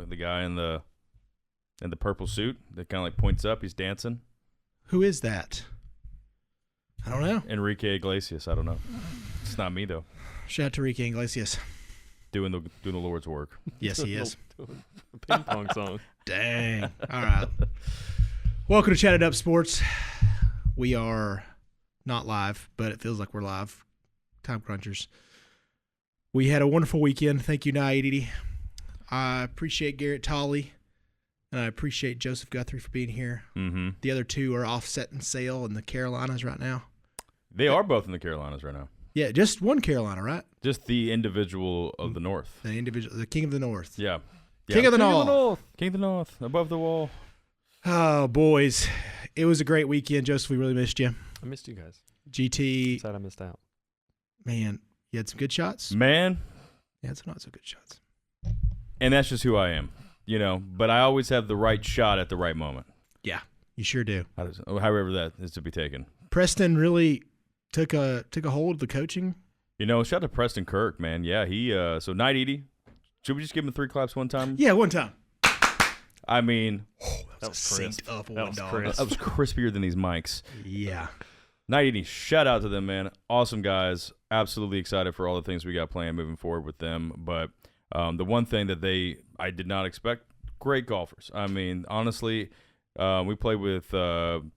the guy in the purple suit that kind of like points up. He's dancing. Who is that? I don't know. Enrique Iglesias. I don't know. It's not me though. Shout out to Enrique Iglesias. Doing the Lord's work. Yes, he is. Ping pong song. Dang. All right. Welcome to Chatt It Up Sports. We are not live, but it feels like we're live. Time crunchers. We had a wonderful weekend. Thank you, Knight Eady. I appreciate Garret Tolley, and I appreciate Joseph Guthrie for being here. Mm-hmm. The other two are off setting sail in the Carolinas right now. They are both in the Carolinas right now. Yeah, just one Carolina, right? Just the individual of the North. The King of the North. Yeah. King of the North. King of the North. Above the wall. Oh, boys. It was a great weekend. Joseph, we really missed you. I missed you guys. GT. Sad I missed out. Man, you had some good shots? Man. Yeah, some not so good shots. And that's just who I am, But I always have the right shot at the right moment. Yeah, you sure do. However that is to be taken. Preston really took a hold of the coaching. Shout out to Preston Kirk, man. Yeah, he so Knight Eady. Should we just give him 3 claps one time? Yeah, one time. I mean, that was synced up one dog. That was crispier than these mics. Yeah. Knight Eady, shout out to them, man. Awesome guys. Absolutely excited for all the things we got planned moving forward with them. But the one thing that I did not expect, great golfers. I mean, honestly, we played with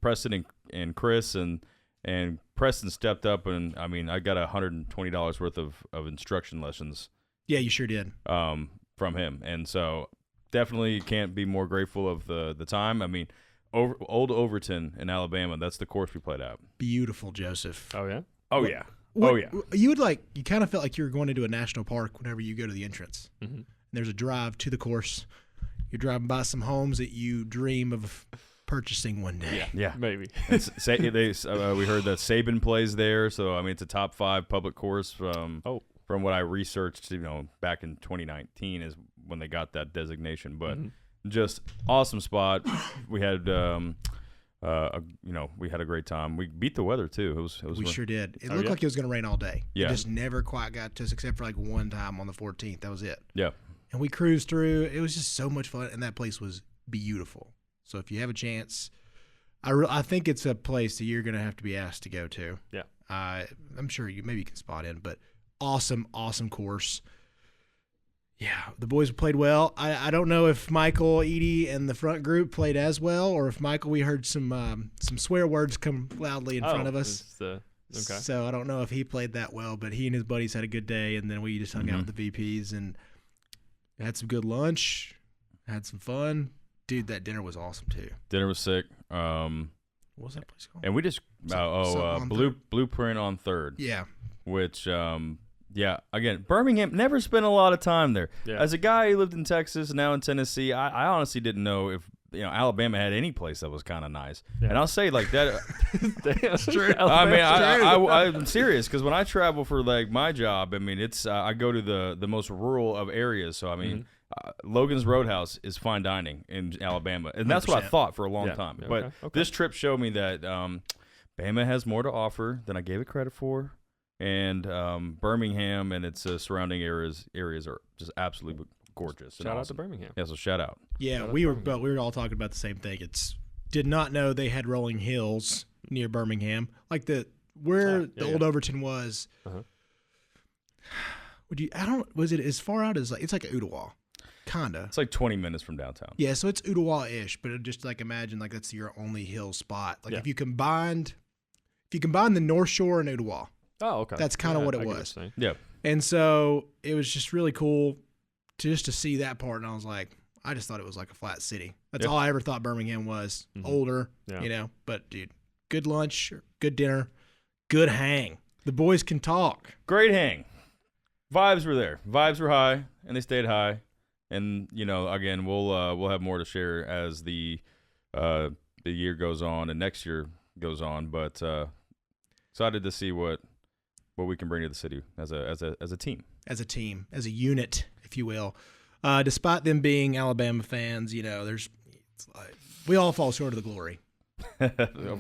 Preston and Chris, and Preston stepped up, and I mean, I got $120 worth of instruction lessons. Yeah, you sure did. From him, and so definitely can't be more grateful of the time. I mean, Old Overton in Alabama, that's the course we played at. Beautiful, Joseph. Oh yeah. Oh yeah. Oh yeah. You kind of felt like you were going into a national park whenever you go to the entrance. Mm-hmm. And there's a drive to the course. You're driving by some homes that you dream of purchasing one day. Yeah, maybe. We heard that Saban plays there, so I mean it's a top 5 public course from what I researched. Back in 2019 is when they got that designation, but just awesome spot. We had we had a great time. We beat the weather too. It was. We sure did. It looked like it was going to rain all day. Yeah. It just never quite got to us, except for like one time on the 14th. That was it. Yeah. And we cruised through. It was just so much fun, and that place was beautiful. So if you have a chance, I think it's a place that you're going to have to be asked to go to. Yeah. I'm sure you can spot in, but awesome course. Yeah, the boys played well. I don't know if Michael Eady and the front group played as well, or if Michael, we heard some swear words come loudly in front of us. Okay. So I don't know if he played that well, but he and his buddies had a good day, and then we just hung out with the VPs and had some good lunch, had some fun. Dude, that dinner was awesome too. Dinner was sick. What was that place called? And we just Blueprint on 3rd. Yeah. Which yeah, again, Birmingham, never spent a lot of time there. Yeah. As a guy who lived in Texas and now in Tennessee, I honestly didn't know if Alabama had any place that was kind of nice. Yeah. And I'll say like that. That's true. I mean, I'm serious, because when I travel for like my job, I mean, it's I go to the most rural of areas. So I mean, Logan's Roadhouse is fine dining in Alabama, and that's 100%. What I thought for a long time. Yeah, but this trip showed me that Bama has more to offer than I gave it credit for. And Birmingham and its surrounding areas are just absolutely gorgeous. Shout out to Birmingham. Yeah, so shout out. Yeah, we were all talking about the same thing. Did not know they had rolling hills near Birmingham, like the Old Overton was. Uh-huh. Was it as far out as it's like Ottawa, kinda. It's like 20 minutes from downtown. Yeah, so it's Ottawa-ish, but just like imagine like that's your only hill spot. Like if you combined the North Shore and Ottawa. Oh, okay. That's kind of what it was. Yeah. And so it was just really cool to see that part. And I was like, I just thought it was like a flat city. That's all I ever thought Birmingham was. Older, But, dude, good lunch, good dinner, good hang. The boys can talk. Great hang. Vibes were there. Vibes were high, and they stayed high. And, again, we'll have more to share as the year goes on and next year goes on. But excited to see what we can bring to the city as a team. As a unit, if you will. Despite them being Alabama fans, we all fall short of the glory.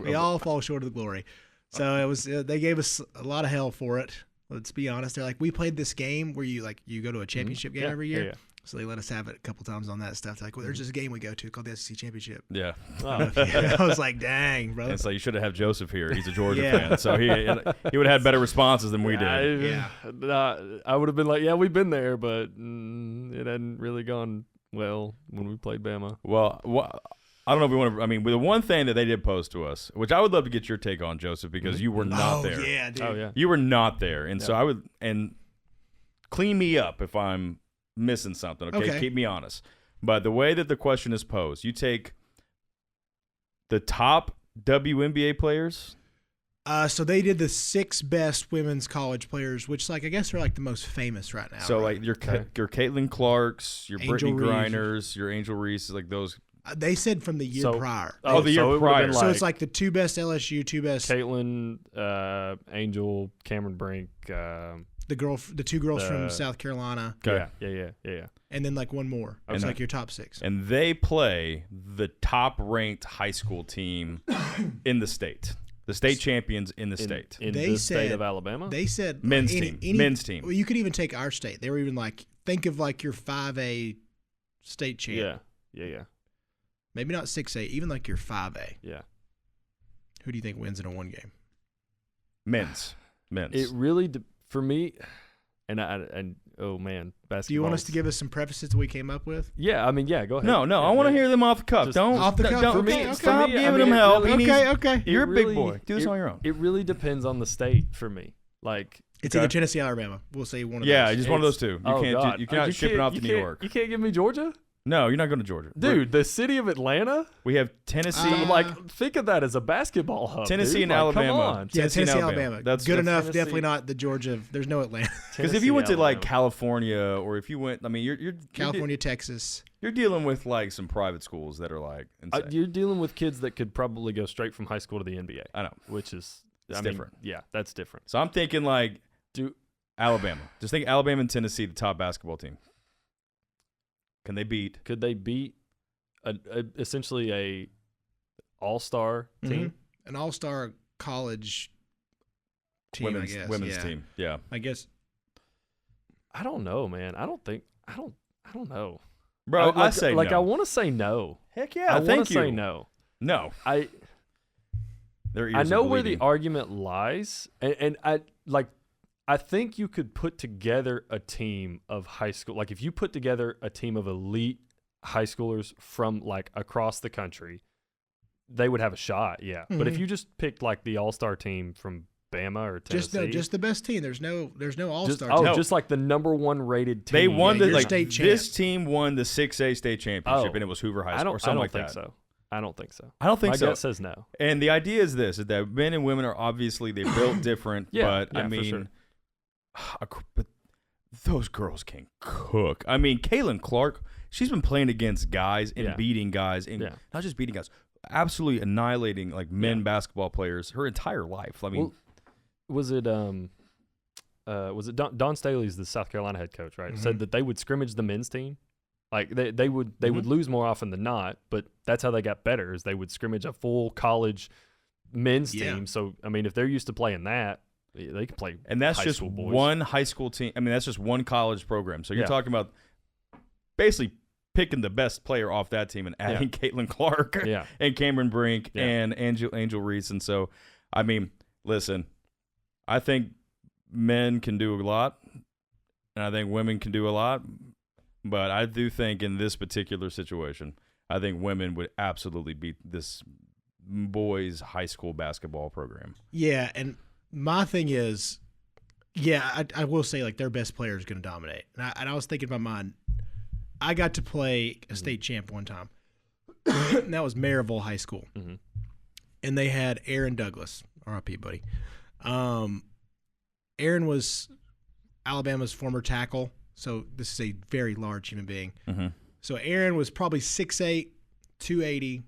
We all fall short of the glory. So it was they gave us a lot of hell for it. Let's be honest. They're like, we played this game where you go to a championship game every year. Yeah. So they let us have it a couple times on that stuff. They're like, well, there's this game we go to called the SEC Championship. Yeah. I was like, dang, bro. And so you should have Joseph here. He's a Georgia fan, so he would have had better responses than we did. I would have been like, yeah, we've been there, but it hadn't really gone well when we played Bama. Well, I don't know if we want to. I mean, the one thing that they did post to us, which I would love to get your take on, Joseph, because you were not there. Yeah, dude. Oh, yeah. You were not there, and so I would clean me up if I'm missing something. Okay, keep me honest. But the way that the question is posed, you take the top WNBA players. So they did the 6 best women's college players, which I guess are the most famous right now. So right? your Caitlin Clarks, your Angel Brittany Reese. Griners, your Angel Reese, those. They said from the year prior. The year prior. So it's the 2 best LSU, 2 best. Caitlin, Angel, Cameron Brink. The 2 girls from South Carolina. Okay. Yeah. And then one more. It's your top 6. And they play the top-ranked high school team in the state. The state champions in the state. In the state of Alabama? They said men's team. Well, you could even take our state. They were even think of your 5A state champ. Yeah. Maybe not 6A, even your 5A. Yeah. Who do you think wins in a 1 game? Men's. It really, for me, and oh man, basketball. Do you want us to give us some prefaces that we came up with? Yeah, I mean, yeah, go ahead. No, I want to hear them off the cuff. Don't off the cuff. Don't stop giving them help. Okay. You're a big boy. Do this on your own. It really depends on the state for me. It's either Tennessee or Alabama. We'll say one of those. Yeah, just one of those two. You God. can't ship it off to New York. You can't give me Georgia? No, you're not going to Georgia. Dude, the city of Atlanta? We have Tennessee. Think of that as a basketball hub. Tennessee and Alabama. Come on. Yeah, Tennessee and Alabama. That's good enough. Tennessee. Definitely not the Georgia. There's no Atlanta. Because if you went to California, or if you went, you're California, Texas. You're dealing with some private schools that are insane. You're dealing with kids that could probably go straight from high school to the NBA. I know, which is different. Yeah, that's different. So I'm thinking Alabama. Just think Alabama and Tennessee, the top basketball team. Could they beat essentially a all-star team? An all-star college team, I guess. Women's team. Yeah. I guess. I don't know, man. I don't know. Bro, I say no. I want to say no. Heck yeah. I want to say no. No. I know where the argument lies, and I think you could put together a team of high school. If you put together a team of elite high schoolers from across the country, they would have a shot. Yeah. But if you just picked the all-star team from Bama or Tennessee, just the best team. There's no all-star team. Just the number 1 rated team. They won the state champ. This team won the 6A state championship, and it was Hoover High School or something like that. I don't think so. I don't think so. My gut says no. And the idea is this: is that men and women are obviously they built different. Yeah, but for sure. But those girls can cook. Caitlin Clark, she's been playing against guys and beating guys, and not just beating guys, absolutely annihilating men basketball players her entire life. Was it Don Staley's the South Carolina head coach, right? Said that they would scrimmage the men's team. They would lose more often than not, but that's how they got better. Is they would scrimmage a full college men's team. So if they're used to playing that, they can play. And that's just one high school team. That's just one college program. So you're talking about basically picking the best player off that team and adding Caitlin Clark and Cameron Brink and Angel Reese. And so, listen, I think men can do a lot, and I think women can do a lot. But I do think in this particular situation, I think women would absolutely beat this boys' high school basketball program. Yeah, and my thing is, I will say their best player is going to dominate. And I was thinking in my mind, I got to play a state champ one time. And that was Maryville High School. And they had Aaron Douglas, R.I.P. buddy. Aaron was Alabama's former tackle. So this is a very large human being. So Aaron was probably 6'8", 280,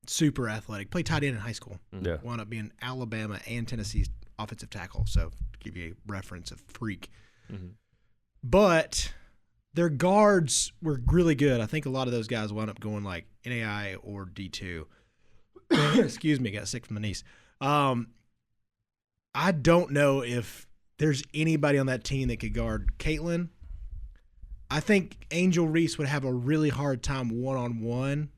super athletic. Played tight end in high school. Yeah. Wound up being Alabama and Tennessee's offensive tackle. So to give you a reference, a freak. But their guards were really good. I think a lot of those guys wound up going NAI or D2. Excuse me, got sick from the knees. I don't know if there's anybody on that team that could guard Caitlin. I think Angel Reese would have a really hard time one-on-one,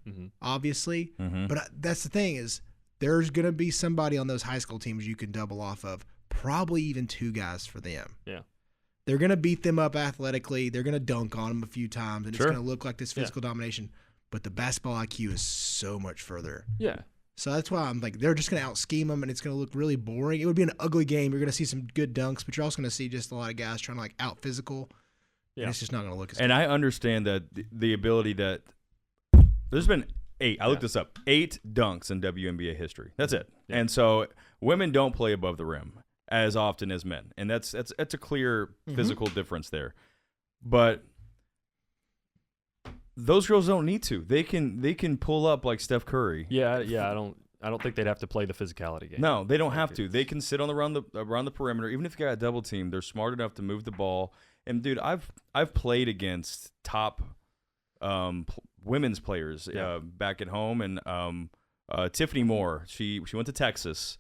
obviously. But that's the thing is there's going to be somebody on those high school teams you can double off of, probably even 2 guys for them. Yeah. They're going to beat them up athletically. They're going to dunk on them a few times, and it's going to look like this physical domination. But the basketball IQ is so much further. Yeah. So that's why I'm like, they're just going to out-scheme them, and it's going to look really boring. It would be an ugly game. You're going to see some good dunks, but you're also going to see just a lot of guys trying to like out-physical. Yeah. And it's just not going to look as good. And I understand that the ability that there's been 8. I looked this up. 8 dunks in WNBA history. That's it. Yeah. And so women don't play above the rim as often as men, and that's a clear physical difference there. But those girls don't need to. They can pull up like Steph Curry. Yeah. I don't think they'd have to play the physicality game. No, they don't have to. They can sit around the perimeter. Even if you got a double team, they're smart enough to move the ball. And dude, I've played against top women's players back at home, and Tiffany Moore. She went to Texas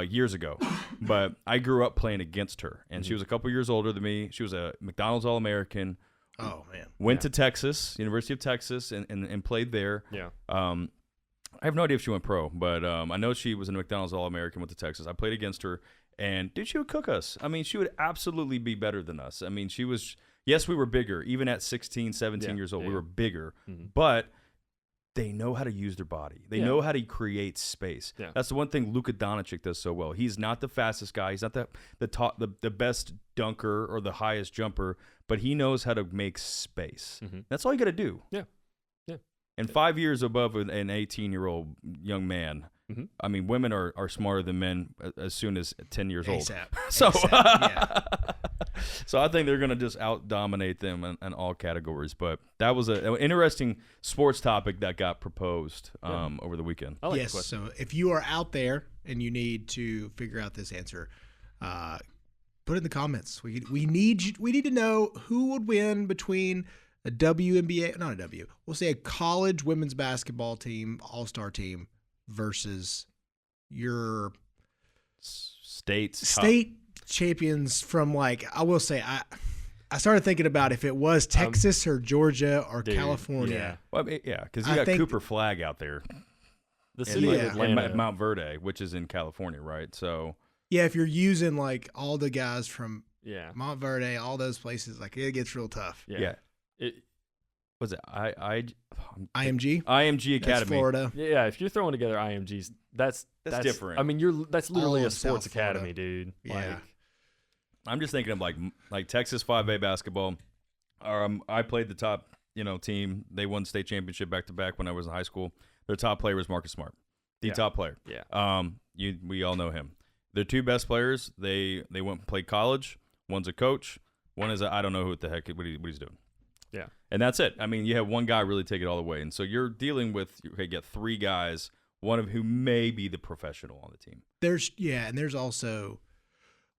years ago, but I grew up playing against her, and she was a couple years older than me. She was a McDonald's All-American. Oh man! Went to Texas, University of Texas, and played there. Yeah. I have no idea if she went pro, but I know she was a McDonald's All-American. Went to Texas. I played against her. And dude, she would cook us. I mean, she would absolutely be better than us. I mean, she was – yes, we were bigger. Even at 16, 17 years old, we were bigger. But they know how to use their body. They know how to create space. Yeah. That's the one thing Luka Doncic does so well. He's not the fastest guy. He's not the best dunker or the highest jumper, but he knows how to make space. That's all you got to do. Yeah. And 5 years above an 18-year-old young man – I mean, women are smarter than men as soon as 10 years old. So, so I think they're going to just out-dominate them in all categories. But that was an interesting sports topic that got proposed over the weekend. I like the question. So if you are out there and you need to figure out this answer, put it in the comments. We need to know who would win between a WNBA, not a W, we'll say a college women's basketball team, all-star team, versus your state champions from, like, I will say, I started thinking about if it was Texas or Georgia or California. Yeah, well, because you got Cooper Flag out there. The city of Atlanta. And Mount Verde, which is in California, right? So yeah, if you're using like all the guys from Mount Verde, all those places, like it gets real tough. Yeah. Was it IMG? IMG Academy, that's Florida. Yeah, if you're throwing together IMGs, that's different. I mean, that's literally a sports academy, dude. Yeah. Like, I'm just thinking of like Texas 5A basketball. I played the top team. They won state championship back to back when I was in high school. Their top player was Marcus Smart, the top player. Yeah. We all know him. Their 2 best players, they went and played college. One's a coach. One is I don't know what he's doing. Yeah. And that's it. I mean, you have one guy really take it all the way. And so you're dealing with, get 3 guys, one of who may be the professional on the team. And there's also,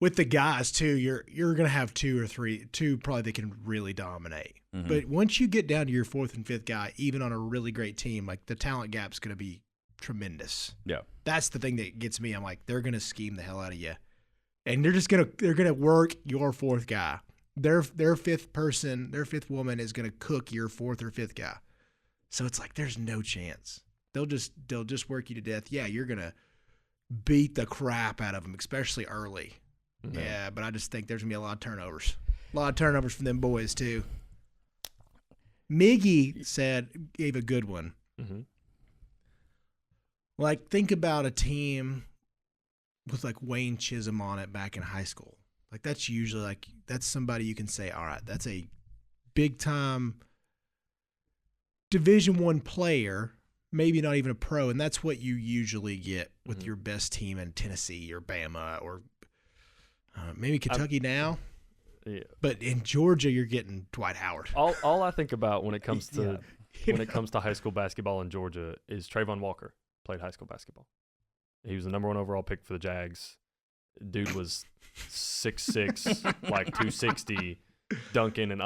with the guys too, you're going to have 2 or 3 probably that can really dominate. But once you get down to your 4th and 5th guy, even on a really great team, like the talent gap's going to be tremendous. Yeah. That's the thing that gets me. I'm like, they're going to scheme the hell out of you. And they're going to work your 4th guy. Their 5th woman is going to cook your 4th or 5th guy. So it's like there's no chance. They'll just work you to death. Yeah, you're going to beat the crap out of them, especially early. Mm-hmm. Yeah, but I just think there's going to be a lot of turnovers. A lot of turnovers from them boys too. Miggy gave a good one. Mm-hmm. Like, think about a team with like Wayne Chisholm on it back in high school. Like, that's usually that's somebody you can say, all right, that's a big time Division I player, maybe not even a pro, and that's what you usually get with your best team in Tennessee or Bama or maybe Kentucky now. Yeah. But in Georgia, you're getting Dwight Howard. All I think about when it comes to comes to high school basketball in Georgia is Trayvon Walker played high school basketball. He was the number 1 overall pick for the Jags. Dude was 6'6", like 260, dunking and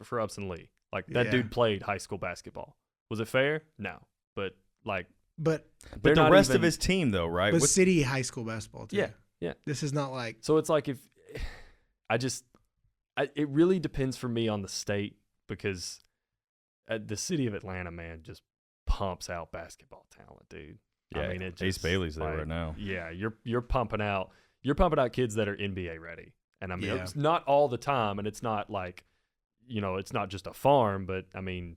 for Upson Lee. Like, that dude played high school basketball. Was it fair? No, but the rest of his team though, right? But city high school basketball too. Yeah. This is not like. So it's like it really depends for me on the state because the city of Atlanta, man, just pumps out basketball talent, dude. Yeah, I mean, it just, Ace Bailey's there right now. Yeah, you're pumping out kids that are NBA ready, and I mean, Yeah. it's not all the time, and it's not like, it's not just a farm, but I mean.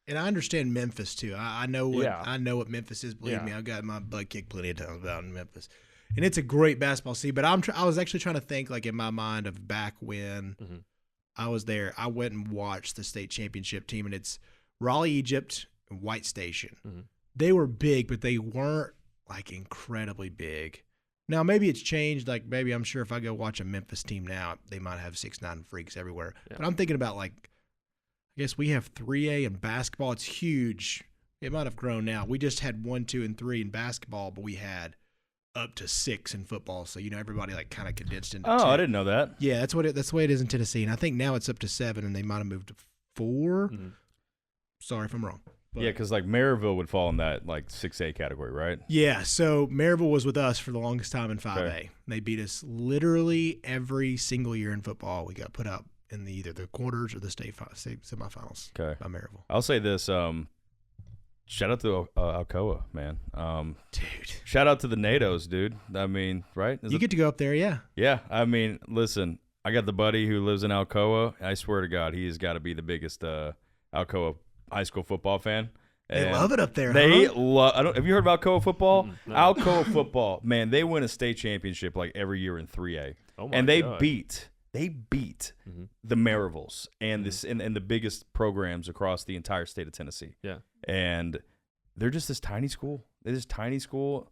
And I understand Memphis too. I know what Yeah. I know what Memphis is. Believe Yeah. me, I've got my butt kicked plenty of times about in Memphis, and it's a great basketball city. But I was actually trying to think, like, in my mind of back when I was there. I went and watched the state championship team, and it's Raleigh, Egypt, and White Station. They were big, but they weren't like incredibly big. Now maybe it's changed. Like maybe I'm sure if I go watch a Memphis team now, they might have 6'9" freaks everywhere. Yeah. But I'm thinking about, like, I guess we have 3A in basketball. It's huge. It might have grown now. We just had 1, 2, and 3 in basketball, but we had up to 6 in football. So everybody like kind of condensed into 2. I didn't know that. Yeah, that's the way it is in Tennessee, and I think now it's up to 7, and they might have moved to 4. Sorry if I'm wrong. But Yeah, because like Maryville would fall in that like 6A category, right? yeah, so Maryville was with us for the longest time in 5A. Okay. They beat us literally every single year in football. We got put up in either the quarters or the state semifinals Okay. by Maryville. I'll say this. Shout out to Alcoa, man. Dude, Shout out to the NATOs, dude. I mean, right? you get to go up there, yeah. Yeah, I mean, listen, I got the buddy who lives in Alcoa. I swear to God, he has got to be the biggest Alcoa high school football fan. They And love it up there, They huh? love. Have you heard about Alcoa football? No. Alcoa football, man, they win a state championship like every year in 3A, Oh my and they God. beat the Maryvilles and this and the biggest programs across the entire state of Tennessee. Yeah. And they're just this tiny school. They're this tiny school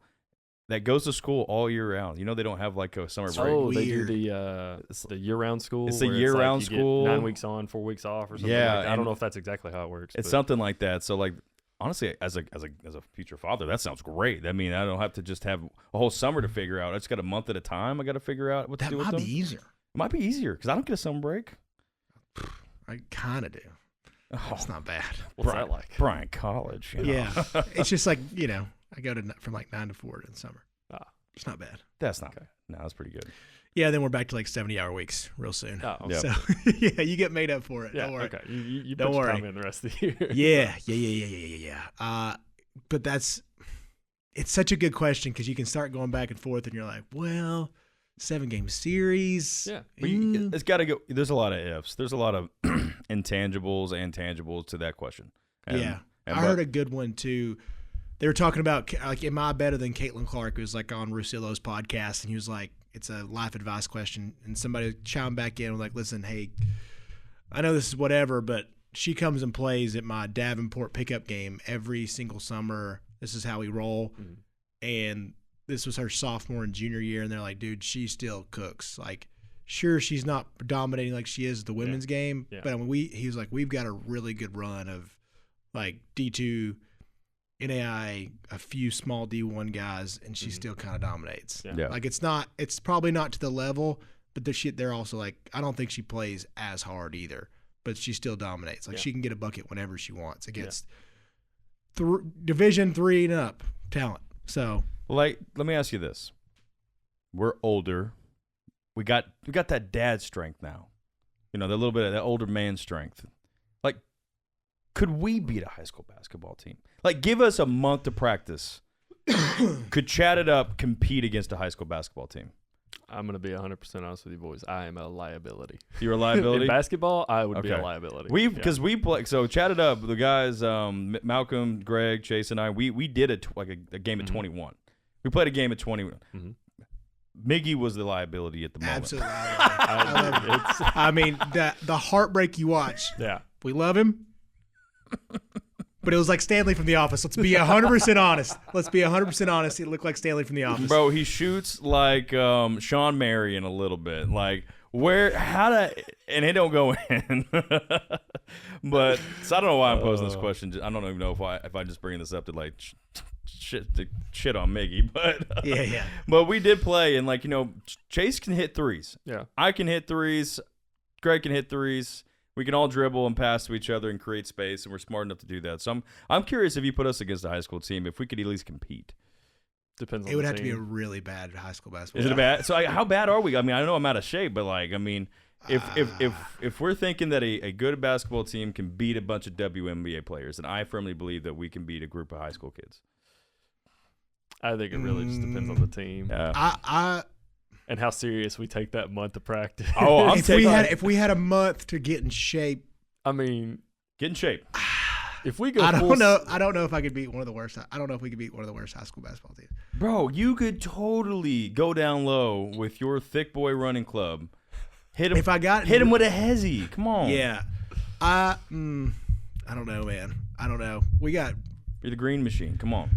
that goes to school all year round. They don't have like a summer break. Oh, they do Weird. the year-round school. It's a where year-round you get school. 9 weeks on, 4 weeks off, or something. Yeah, like that. I and don't know if that's exactly how it works. It's but something like that. So like honestly, as a future father, that sounds great. I mean, I don't have to just have a whole summer to figure out. I just got a month at a time. I got to figure out what to That do with might them. be easier. It might be easier because I don't get a summer break. I kind of do. Oh, It's not bad. what's that like? Bryant College. you know. Yeah. It's just like, I go to from like 9 to 4 in the summer. Ah. It's not bad. That's not Okay. bad. No, that's pretty good. Yeah, then we're back to like 70-hour weeks real soon. Oh, Yeah. So, yeah, you get made up for it. yeah. Don't worry. Okay. You Don't put your worry. time in the rest of the year. Yeah. But it's such a good question because you can start going back and forth and you're like, well, 7-game series. Yeah. It's got to go. There's a lot of ifs. There's a lot of intangibles and tangibles to that question. I heard a good one too. They were talking about like, am I better than Caitlin Clark? It was like on Russillo's podcast, and he was like, it's a life advice question, and somebody chimed back in and was like, listen, hey, I know this is whatever, but she comes and plays at my Davenport pickup game every single summer. This is how we roll, and this was her sophomore and junior year, and they're like, dude, she still cooks. Like, sure, she's not dominating like she is the women's game, Yeah. but I mean, he was like, we've got a really good run of like D2, NAI, a few small D1 guys, and she still kind of dominates. Yeah. Yeah. Like it's probably not to the level, but they're also like, I don't think she plays as hard either, but she still dominates. Like she can get a bucket whenever she wants against Division 3 and up talent. So Like, let me ask you this: we're older. We got that dad strength now. The little bit of that older man strength. Like, could we beat a high school basketball team? Like, give us a month to practice. Could Chat It Up compete against a high school basketball team? I'm going to be 100% honest with you, boys. I am a liability. You're a liability? In basketball, I would be a Okay. liability. Because we play. So Chat It Up, the guys, Malcolm, Greg, Chase, and I, we did a game at 21. We played a game at 21. Miggy was the liability at the moment. absolutely, I love it. I mean, the heartbreak you watch. Yeah. We love him, but it was like Stanley from The Office. Let's be 100% honest. Let's be 100% honest. He looked like Stanley from The Office. Bro, he shoots like Sean Marion a little bit. Like, and it don't go in. But, so I don't know why I'm posing this question. I don't even know if I just bring this up to like shit on Miggy. But Yeah. But we did play, and like, Chase can hit threes. Yeah. I can hit threes. Greg can hit threes. We can all dribble and pass to each other and create space, and we're smart enough to do that. So I'm curious if you put us against a high school team, if we could at least compete. Depends on It would the have to be a team. really bad high school basketball. Is it a bad? So how bad are we? I mean, I know I'm out of shape, but like, I mean, If we're thinking that a good basketball team can beat a bunch of WNBA players, then I firmly believe that we can beat a group of high school kids. I think it really just depends on the team. Yeah. And how serious we take that month of practice. Oh, if we had a month to get in shape. I mean, get in shape. If we go, I don't know if I could beat one of the worst. I don't know if we could beat one of the worst high school basketball teams. Bro, you could totally go down low with your thick boy running club. Hit him. Hit him with a hezzy. Come on. Yeah. I don't know, man. I don't know. You're the green machine. Come on.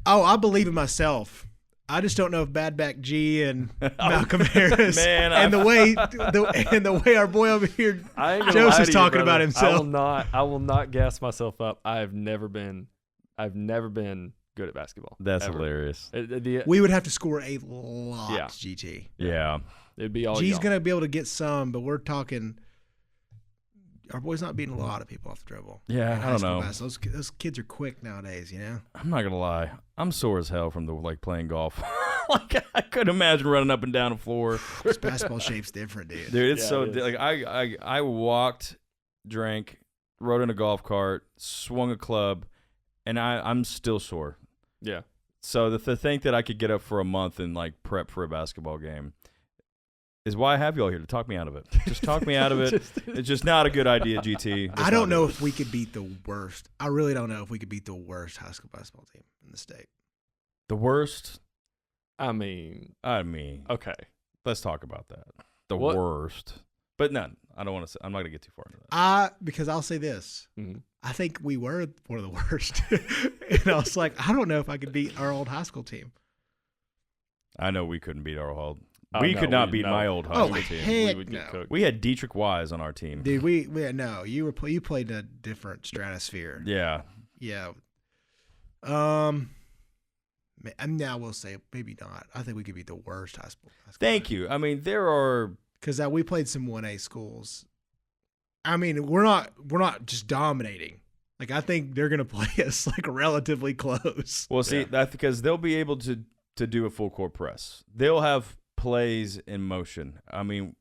Oh, I believe in myself. I just don't know if Bad Back G and Malcolm Harris and the way our boy over here Joseph's talking about himself. I will not gas myself up. I've never been good at basketball. That's hilarious. We would have to score a lot, GT. Yeah. It'd be all G's going to be able to get some, but we're talking our boy's not beating a lot of people off the dribble. Yeah, I don't know. Those kids are quick nowadays, you know? I'm not going to lie. I'm sore as hell from playing golf. I couldn't imagine running up and down the floor. This basketball shape's different, dude. Dude, it's I walked, drank, rode in a golf cart, swung a club, and I'm still sore. Yeah. So the thing that I could get up for a month and prep for a basketball game is why I have you all here, to talk me out of it. Just talk me out of it. It's just not a good idea, GT. I don't know if we could beat the worst. I really don't know if we could beat the worst high school basketball team in the state. The worst? I mean. Okay. Let's talk about that. Worst. But none. I don't want to say. I'm not going to get too far into that. Because I'll say this. Mm-hmm. I think we were one of the worst. And I was like, I don't know if I could beat our old high school team. I know we couldn't beat our old. We could not beat my old high school team. Heck we would get cooked. We had Dietrich Wise on our team. Dude, you played in a different stratosphere. Yeah. Yeah. Now we'll say maybe not. I think we could beat the worst high school. Thank you. I mean, there are, because we played some 1A schools. I mean, we're not just dominating. I think they're gonna play us relatively close. Well, see, that's because they'll be able to do a full court press. They'll have plays in motion. I mean,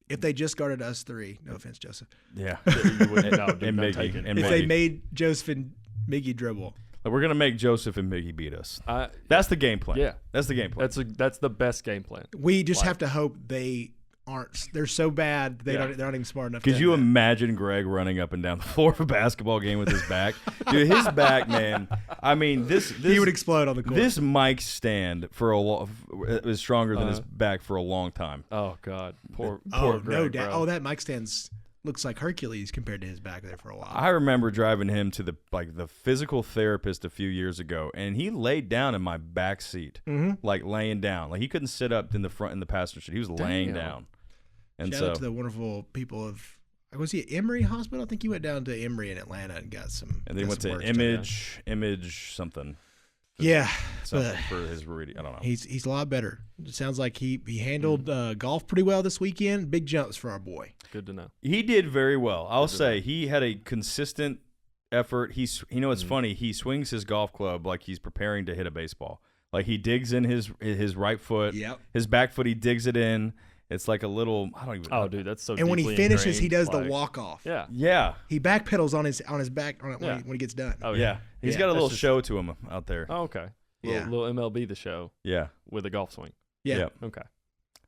if they just guarded us three, no offense, Joseph. Yeah. And Miggy. If they made Joseph and Miggy dribble. We're going to make Joseph and Miggy beat us. That's the game plan. Yeah. That's the game plan. That's the best game plan. We just have to hope they aren't. They're so bad they're not even smart enough. Could you imagine Greg running up and down the floor of a basketball game with his back? Dude, his back, man. I mean, this he would explode on the court. This mic stand is stronger than his back for a long time. Oh God, poor Greg, no doubt. Oh, that mic stand's looks like Hercules compared to his back there for a while. I remember driving him to the physical therapist a few years ago, and he laid down in my back seat, laying down. He couldn't sit up in the front in the passenger seat. He was laying down. And shout out to the wonderful people of. Was he at Emory Hospital? I think he went down to Emory in Atlanta and got some. And they went to Image something. Yeah, something for his reading. I don't know. He's a lot better. It sounds like he handled golf pretty well this weekend. Big jumps for our boy. Good to know. He did very well. I'll say he had a consistent effort. It's funny. He swings his golf club like he's preparing to hit a baseball. He digs in his right foot. Yep. His back foot, he digs it in. It's like a little. I don't even. Oh, dude, that's so. And when he finishes, ingrained. he does the walk off. Yeah. Yeah. He backpedals on his back when he gets done. Oh yeah. He's got a little show to him out there. Oh, okay. Little MLB the show. Yeah. With a golf swing. Yeah. Yep. Okay.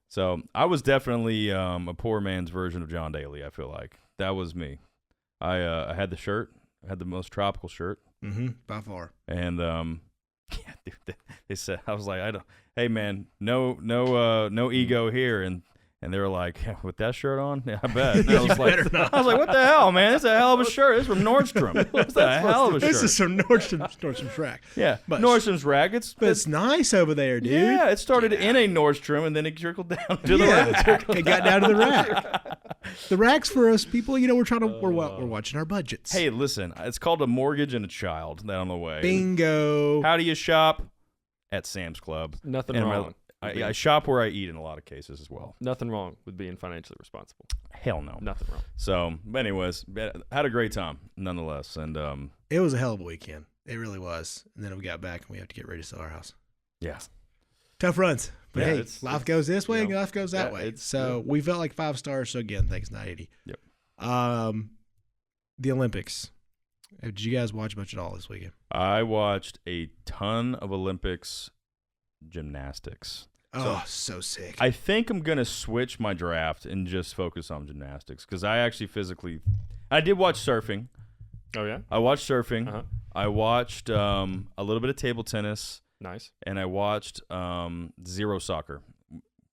So I was definitely a poor man's version of John Daly. I feel like that was me. I had the shirt. I had the most tropical shirt. By far. And yeah, dude, they said, I was like, hey man, no ego here. And they were like, yeah, with that shirt on? Yeah, I bet. And I was like, what the hell, man? It's a hell of a shirt. It's from Nordstrom. It's a hell of a shirt. This is from Nordstrom's rack. Yeah, but Nordstrom's rack. It's nice over there, dude. Yeah, it started in a Nordstrom, and then it trickled down to the rack. It got down to the rack. The rack's for us people. We're watching our budgets. Hey, listen, it's called a mortgage and a child down the way. Bingo. How do you shop? At Sam's Club. Nothing wrong. I shop where I eat in a lot of cases as well. Nothing wrong with being financially responsible. Hell no. Nothing wrong. So, but anyways, had a great time nonetheless. And it was a hell of a weekend. It really was. And then we got back and we have to get ready to sell our house. Yeah. Tough runs. But hey, life goes this way and life goes that way. So we felt like 5 stars. So again, thanks, Knight Eady. Yep. The Olympics. Did you guys watch much at all this weekend? I watched a ton of Olympics gymnastics. Oh, so sick. I think I'm going to switch my draft and just focus on gymnastics because I actually I did watch surfing. Oh, yeah? I watched surfing. Uh-huh. I watched a little bit of table tennis. Nice. And I watched zero soccer,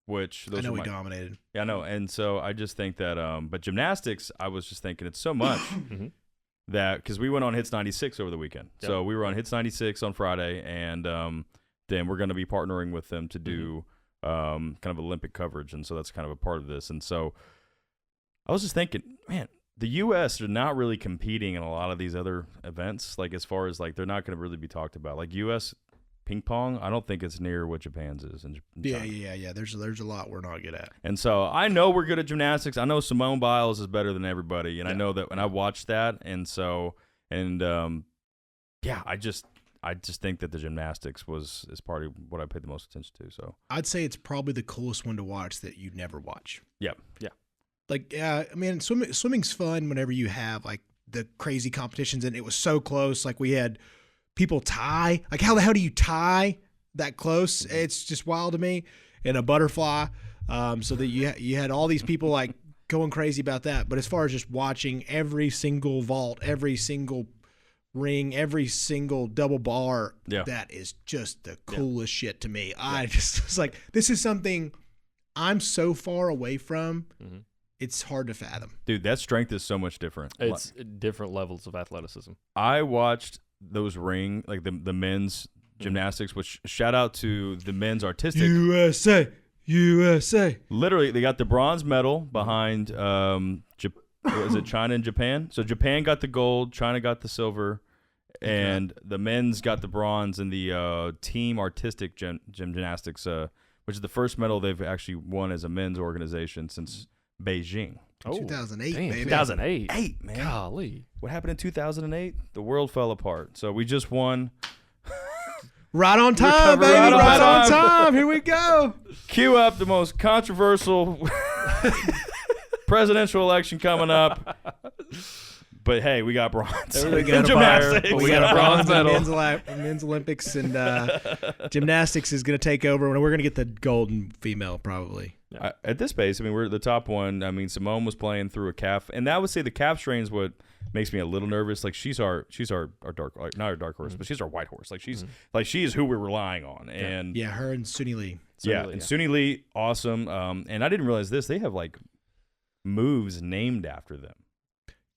which those I know we dominated. Yeah, I know. And so I just think that but gymnastics, I was just thinking it's so much that because we went on Hits 96 over the weekend. Yep. So we were on Hits 96 on Friday, and then we're going to be partnering with them to do kind of Olympic coverage. And so that's kind of a part of this. And so I was just thinking, man, the U.S. are not really competing in a lot of these other events. Like as far as like they're not going to really be talked about. Like U.S. ping pong, I don't think it's near what Japan's is. Yeah. There's a lot we're not good at. And so I know we're good at gymnastics. I know Simone Biles is better than everybody, and I know that when I watched that. And so I just think that the gymnastics is part of what I paid the most attention to. So I'd say it's probably the coolest one to watch that you never watch. Yeah. Like, I mean, swimming's fun whenever you have like the crazy competitions, and it was so close. Like we had people tie. Like how the hell do you tie that close? It's just wild to me. And a butterfly, so that you had all these people like going crazy about that. But as far as just watching every single vault, every single ring, every single double bar, that is just the coolest shit to me. I just was like, this is something I'm so far away from. Mm-hmm. It's hard to fathom. Dude, that strength is so much different. It's different levels of athleticism. I watched those the men's gymnastics, which shout out to the men's artistic. USA. Literally, they got the bronze medal behind was it China and Japan? So Japan got the gold, China got the silver, and the men's got the bronze in the team artistic gymnastics, which is the first medal they've actually won as a men's organization since Beijing. 2008, damn, baby. 2008, man. Golly. What happened in 2008? The world fell apart. So we just won. Right on time, baby. Right on time. Here we go. Cue up the most controversial presidential election coming up. But hey, we got bronze. We got a bronze medal. Men's Olympics, and gymnastics is going to take over. We're going to get the gold in female probably. At this pace, I mean, we're the top one. I mean, Simone was playing through a calf, and I would say the calf strain is what makes me a little nervous. Like she's our dark, like not our dark horse, but she's our white horse. Like she's like she is who we're relying on. And her and Suni Lee. Suni Lee, awesome. And I didn't realize this. They have like moves named after them.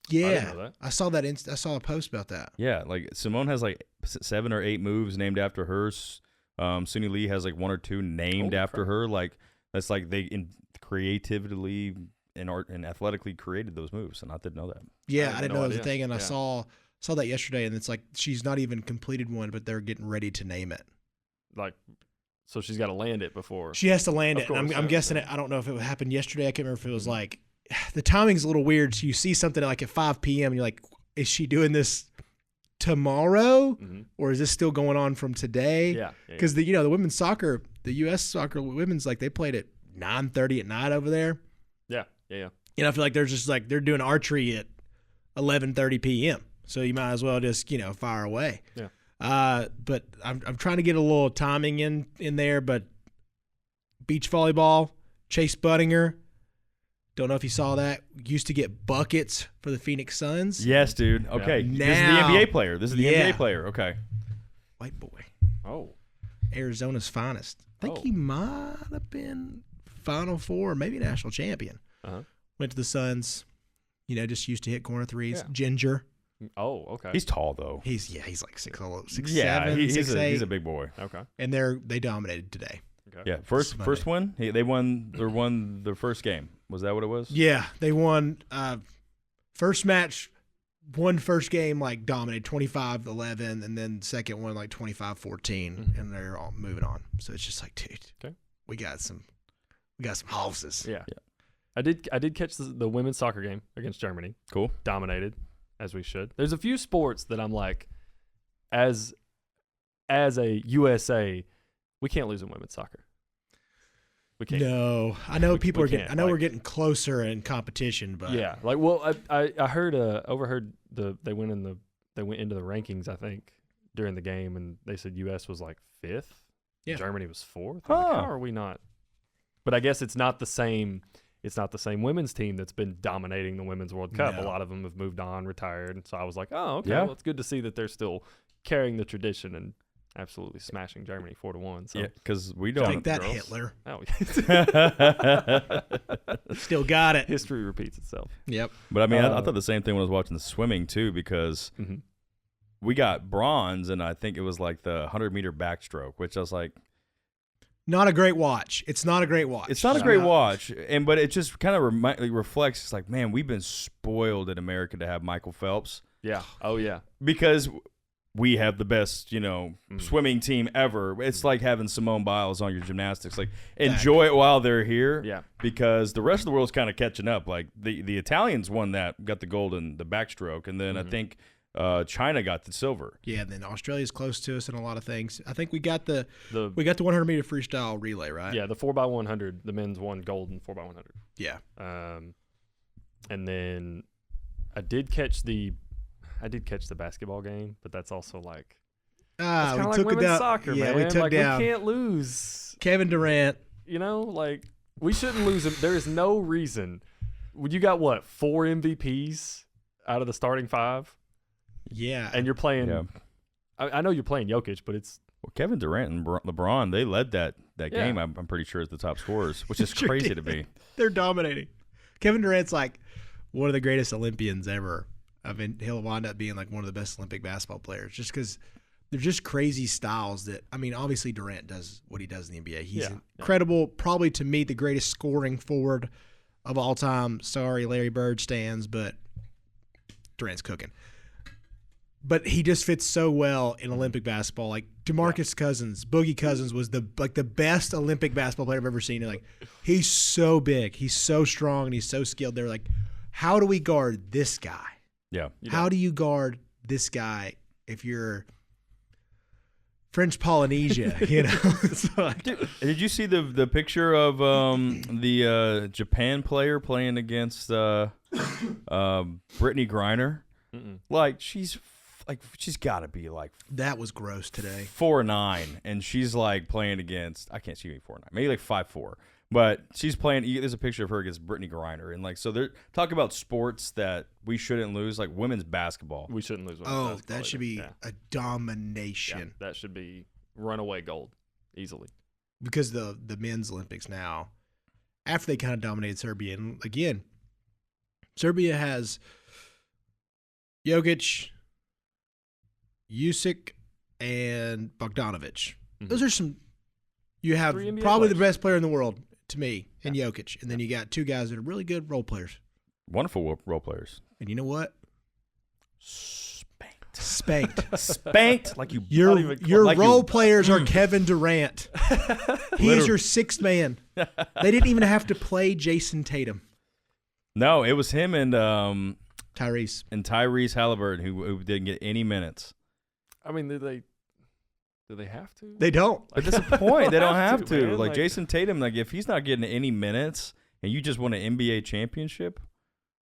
Yeah, I saw that. I saw a post about that. Yeah, like Simone has like 7 or 8 moves named after hers. Suni Lee has like 1 or 2 named after her. Like that's like they creatively and art and athletically created those moves, and I didn't know that. Yeah, I didn't know that was a thing, and I saw that yesterday, and it's like she's not even completed one, but they're getting ready to name it. Like, so she's got to land it before. She has to land it. And I'm guessing it. I don't know if it happened yesterday. I can't remember if it was like the timing's a little weird. So you see something like at 5 p.m. and you're like, is she doing this tomorrow, or is this still going on from today? Yeah, because the women's soccer, the U.S. soccer women's, like they played at 9:30 at night over there. Yeah. I feel like they're just like they're doing archery at 11:30 p.m. So you might as well just fire away. Yeah. But I'm trying to get a little timing in there. But beach volleyball, Chase Buttinger. Don't know if you saw that. Used to get buckets for the Phoenix Suns. Yes, dude. Okay. Now, this is the NBA player. This is the NBA player. Okay. White boy. Oh. Arizona's finest. I think he might have been Final Four, maybe national champion. Went to the Suns. Just used to hit corner threes. Yeah. Ginger. Oh, okay. He's tall though. He's like 6'7", yeah, 6'8". He's a big boy. Okay. And they dominated today. Okay. Yeah, first win. They won their first game. Was that what it was? Yeah, they won first match. Won first game, like dominated 25-11, and then second one like 25-14, and they're all moving on. So it's just like, dude, we got some horses. Yeah. I did catch the women's soccer game against Germany. Cool. Dominated, as we should. There's a few sports that I'm like, as a USA, we can't lose in women's soccer. We can't. No, I know people are getting. I know we're getting closer in competition, but yeah, like I heard overheard they went into the rankings I think during the game, and they said U.S. was like 5th, Germany was 4th. I'm like, how are we not? But I guess it's not the same. It's not the same women's team that's been dominating the Women's World Cup. No. A lot of them have moved on, retired, and so I was like, oh, okay, well, it's good to see that they're still carrying the tradition and absolutely smashing Germany 4-1. So. Yeah, because we don't. Take that, girls. Hitler. Oh, Still got it. History repeats itself. Yep. But I mean, I thought the same thing when I was watching the swimming too, because we got bronze, and I think it was like the 100-meter backstroke, which I was like, not a great watch. It's not a great watch. It's not a great watch, but it just kind of reflects. It's like, man, we've been spoiled in America to have Michael Phelps. Yeah. Oh yeah. Because we have the best, swimming team ever. It's like having Simone Biles on your gymnastics. Like, enjoy it while they're here. Yeah. Because the rest of the world's kind of catching up. Like the Italians won that, got the gold in the backstroke, and then I think China got the silver. Yeah, and then Australia's close to us in a lot of things. I think we got the 100-meter freestyle relay, right? Yeah, the 4x100. The men's won gold in 4x100. Yeah. And then I did catch the basketball game, but that's also like we like took it down. Soccer, yeah, man. we took down. We can't lose. Kevin Durant. We shouldn't lose him. There is no reason. You got what, 4 MVPs out of the starting 5? Yeah. And you're playing. Yeah. I know you're playing Jokic, but it's. Well, Kevin Durant and LeBron, they led that game. I'm pretty sure as the top scorers, which is crazy to me. They're dominating. Kevin Durant's like one of the greatest Olympians ever. I mean, he'll wind up being like one of the best Olympic basketball players just because they're just crazy styles that, I mean, obviously Durant does what he does in the NBA. He's incredible, probably to me the greatest scoring forward of all time. Sorry, Larry Bird stands, but Durant's cooking. But he just fits so well in Olympic basketball. Like DeMarcus Cousins, Boogie Cousins was the best Olympic basketball player I've ever seen. Like, he's so big, he's so strong, and he's so skilled. They're like, how do we guard this guy? Yeah. How do you guard this guy if you're French Polynesia? Did you see the picture of the Japan player playing against Brittany Griner? Like, she's got to be like, that was gross today. 4'9", and she's like playing against, I can't see me 4'9", maybe like 5'4", but she's playing. There's a picture of her against Brittany Griner, and like, so they're talking about sports that we shouldn't lose, like women's basketball. We shouldn't lose. That should be a domination. Yeah, that should be runaway gold easily. Because the men's Olympics now, after they kind of dominated Serbia, and again, Serbia has Jokic, Jusic, and Bogdanovic. Those are some. You have probably the best player in the world to me, and Jokic, and then you got 2 guys that are really good role players. Wonderful role players. And you know what? Spanked like you. Your role players are Kevin Durant. He is your 6th man. They didn't even have to play Jason Tatum. No, it was him and Tyrese Halliburton who didn't get any minutes. I mean, do they have to? They don't. But that's the point. They don't have to. Man. Like Jason Tatum, like if he's not getting any minutes and you just won an NBA championship,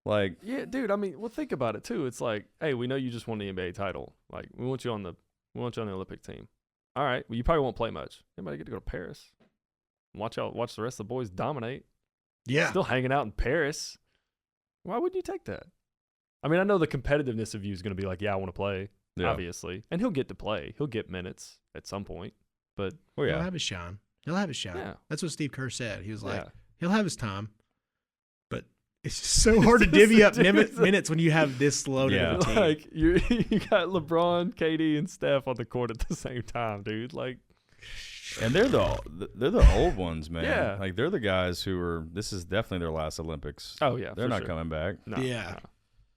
like, yeah, dude. I mean, well, think about it too. It's like, hey, we know you just won the NBA title. Like, we want you on the Olympic team. All right. Well, you probably won't play much. Anybody get to go to Paris? Watch the rest of the boys dominate. Yeah. Still hanging out in Paris. Why wouldn't you take that? I mean, I know the competitiveness of you is going to be like, yeah, I want to play, obviously. And he'll get to play. He'll get minutes at some point. But he'll have his shine. Yeah. That's what Steve Kerr said. He was like, he'll have his time. But it's just so hard to divvy up minutes when you have this loaded of a team. Like, you got LeBron, KD, and Steph on the court at the same time, dude. Like, and they're the old ones, man. Yeah. Like, they're the guys who are. This is definitely their last Olympics. Oh yeah, they're not coming back. No, yeah. No.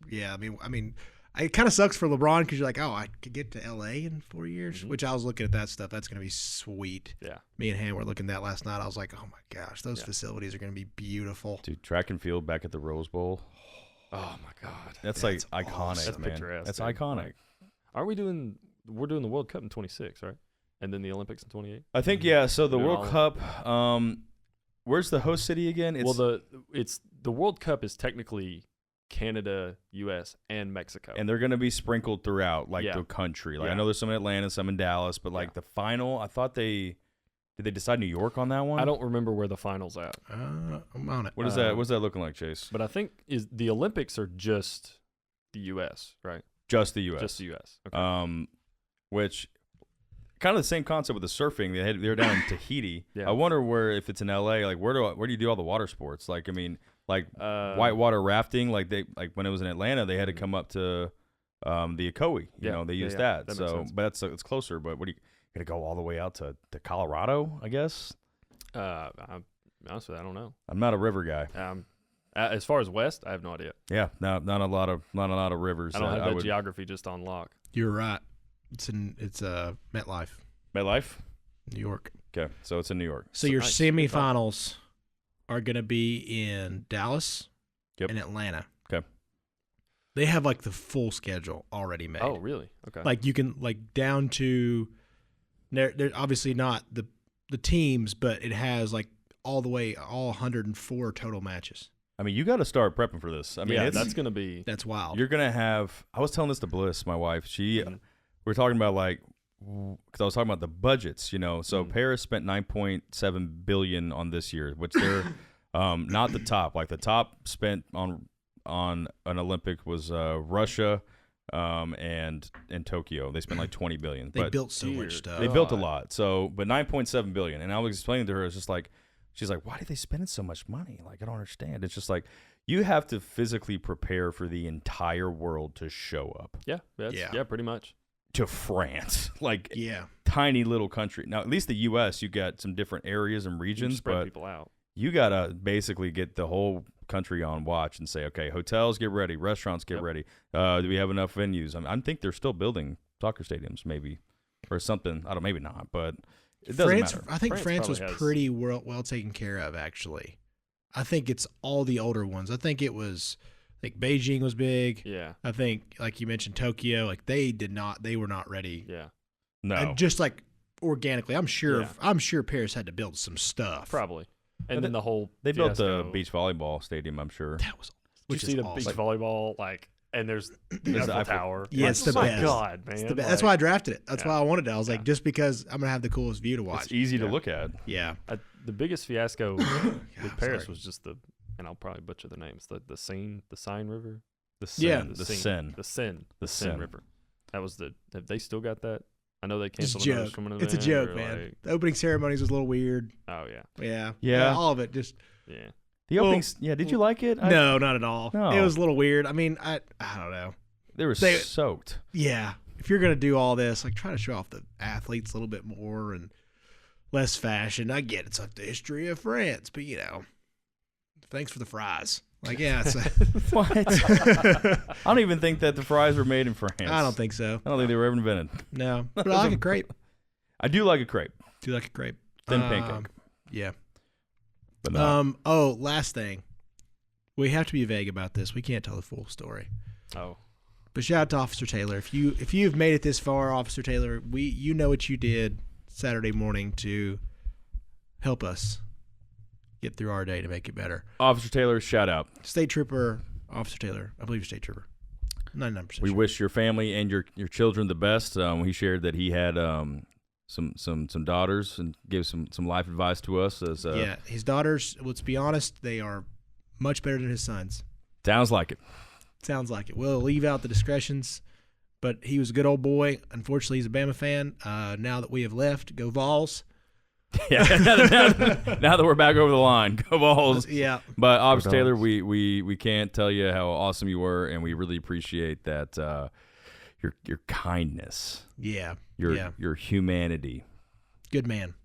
Yeah, I mean, it kind of sucks for LeBron because you're like, oh, I could get to LA in 4 years, which I was looking at that stuff. That's going to be sweet. Yeah. Me and Han were looking at that last night. I was like, oh my gosh, those facilities are going to be beautiful. Dude, track and field back at the Rose Bowl. Oh my God. That's like iconic, awesome. That's man. picturesque. That's dude. iconic. We're doing the World Cup in 26, right? And then the Olympics in 28. I think so. The World Cup. Where's the host city again? The World Cup is technically Canada, U.S., and Mexico. And they're going to be sprinkled throughout, the country. I know there's some in Atlanta, some in Dallas, but the final, I thought did they decide New York on that one? I don't remember where the final's at. I'm on it. What is that? What's that looking like, Chase? But I think the Olympics are just the U.S., right? Just the U.S. Just the U.S. Okay. Which kind of the same concept with the surfing. They're down in Tahiti. Yeah. I wonder if it's in L.A. Where do you do all the water sports? Whitewater rafting. When it was in Atlanta, they had to come up to the Ecoe. They used that. But it's closer. But what do you got to go all the way out to Colorado? I guess. Honestly, I don't know. I'm not a river guy. As far as west, I have no idea. Yeah, not a lot of rivers. I don't have that geography just on lock. You're right. It's MetLife. MetLife, New York. Okay, so it's in New York. So your semifinals are going to be in Dallas and Atlanta. Okay. They have the full schedule already made. Oh, really? Okay. You can down to they're obviously not the teams, but it has all the way all 104 total matches. I mean, you got to start prepping for this. I mean, that's wild. You're gonna have. I was telling this to Bliss, my wife. We were talking about because I was talking about the budgets. So Paris spent $9.7 billion on this year, which they're not the top. The top spent on an Olympic was Russia, and Tokyo. They spent $20 billion. They built so much stuff. They built a lot. So, but $9.7 billion. And I was explaining to her, it's just she's like, why did they spend so much money? I don't understand. It's just you have to physically prepare for the entire world to show up. Yeah, pretty much. To France, tiny little country. Now, at least the U.S., you got some different areas and regions, spread people out. You gotta basically get the whole country on watch and say, okay, hotels get ready, restaurants get ready. Do we have enough venues? I think they're still building soccer stadiums, maybe, or something. I don't, maybe not, but. It doesn't matter. I think France was pretty well taken care of, actually. I think it's all the older ones. I think Beijing was big. Yeah. I think, like you mentioned, Tokyo, they were not ready. Yeah. No. And just organically, I'm sure Paris had to build some stuff. Probably. And then the whole They built the beach volleyball stadium, I'm sure. That was Did you see the beach volleyball, and there's the Eiffel Tower. Yeah, it's the best. Oh, my God, man. That's why I drafted it. That's why I wanted it. I was just because I'm going to have the coolest view to watch. It's easy to look at. Yeah. The biggest fiasco with Paris was just and I'll probably butcher the names, the Seine River? The Seine. The Seine River. That was have they still got that? I know they canceled the event. It's a joke, man. The opening ceremonies was a little weird. Oh, yeah. Yeah. All of it just. Yeah. The openings, did you like it? No, not at all. No. It was a little weird. I mean, I don't know. They were soaked. Yeah. If you're going to do all this, try to show off the athletes a little bit more and less fashion. I get it's the history of France, but thanks for the fries. It's what? I don't even think that the fries were made in France. I don't think so. I don't think they were ever invented. No, but I like a crepe. I do like a crepe. Do you like a crepe? Thin pancake. Yeah. But no. Last thing. We have to be vague about this. We can't tell the full story. Oh. But shout out to Officer Taylor. If you've made it this far, Officer Taylor, you know what you did Saturday morning to help us get through our day to make it better. Officer Taylor, shout out. State Trooper, Officer Taylor. I believe you're State Trooper. 99%. We wish your family and your children the best. He shared that he had some daughters and gave some life advice to us. His daughters, let's be honest, they are much better than his sons. Sounds like it. We'll leave out the discretions, but he was a good old boy. Unfortunately, he's a Bama fan. Now that we have left, go Vols. Yeah, now that we're back over the line, go Vols. Yeah. But Officer Taylor, we can't tell you how awesome you were, and we really appreciate that your kindness. Yeah. Your humanity. Good man.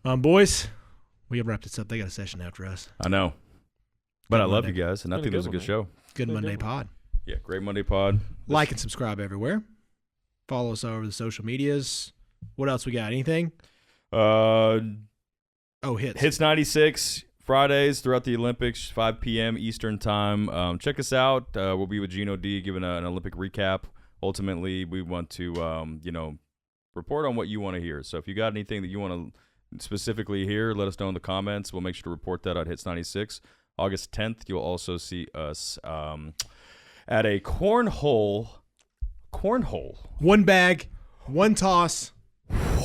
Boys, we have wrapped this up. They got a session after us. I know. But I love you guys, and I think it was a good show. Good Monday pod. Yeah, great Monday pod. Like and subscribe everywhere. Follow us over the social medias. What else we got? Anything? Hits. Hits 96 Fridays throughout the Olympics, 5 p.m. Eastern time. Check us out. We'll be with Gino D giving an Olympic recap. Ultimately, we want to report on what you want to hear. So if you got anything that you want to specifically here, let us know in the comments. We'll make sure to report that on Hits 96. August 10th, you'll also see us at a cornhole. One bag, one toss.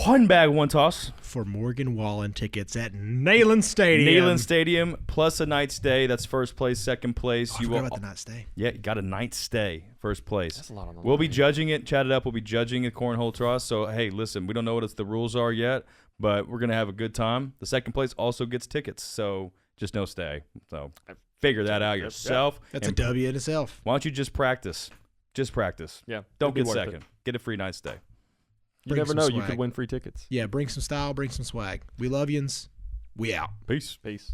One bag, one toss. For Morgan Wallen tickets at Neyland Stadium. Neyland Stadium plus a night stay. That's first place, second place. I forgot about the night stay. Yeah, you got a night stay, first place. That's a lot on the We'll be line. judging it. Chat It Up. We'll be judging a cornhole toss. So, hey, listen, we don't know what the rules are yet, but we're going to have a good time. The second place also gets tickets, so just no stay. So figure that out yourself. That's a W in itself. Why don't you just practice? Just practice. Yeah. Don't get worth second. it. Get a free night stay. You Bring never some know. You swag. could win free tickets. Yeah, bring some style, bring some swag. We love yins. We out. Peace. Peace.